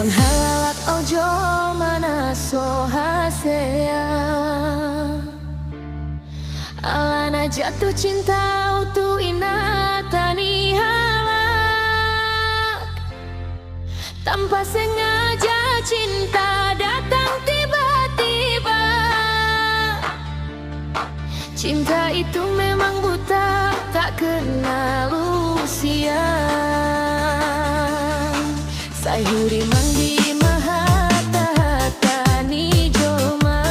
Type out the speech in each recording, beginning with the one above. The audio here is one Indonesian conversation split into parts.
kon halalak ojo mana so hasea. Alana jatuh cinta utu ina tani halak. Tanpa sengaja cinta datang tiba-tiba. Cinta itu memang buta, tak kenal usia. Sai huri mangdi mahata-hata ni joma.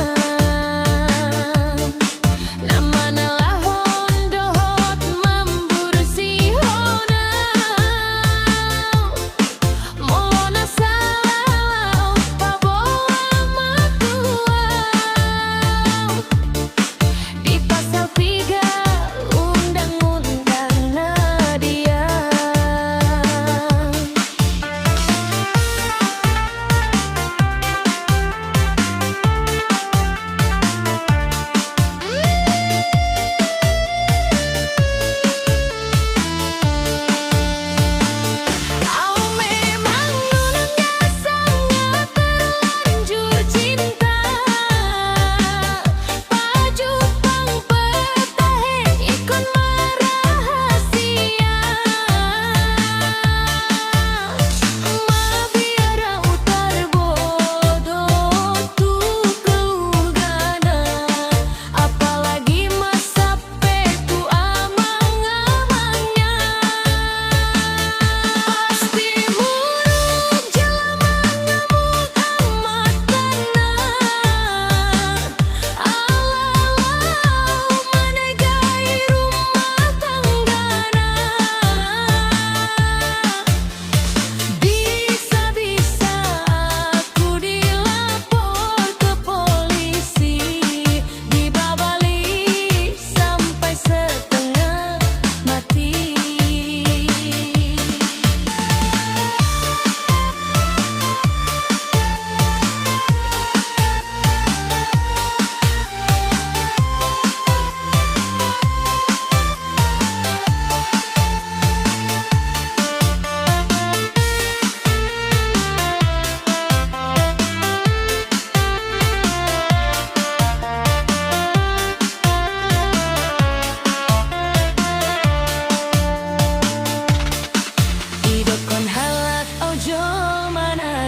Namana lahon dohot mambur si hona. Molona salau paboa matua. Di pasal 3 undang-undang Nadia.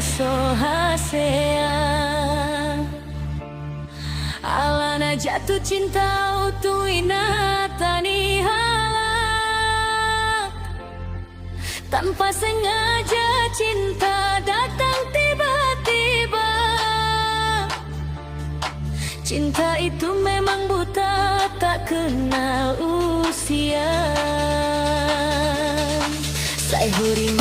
So hasea. Alana jatuh cinta utu ina tani halak. Tanpa sengaja cinta datang tiba-tiba. Cinta itu memang buta, tak kenal usia. Sai huri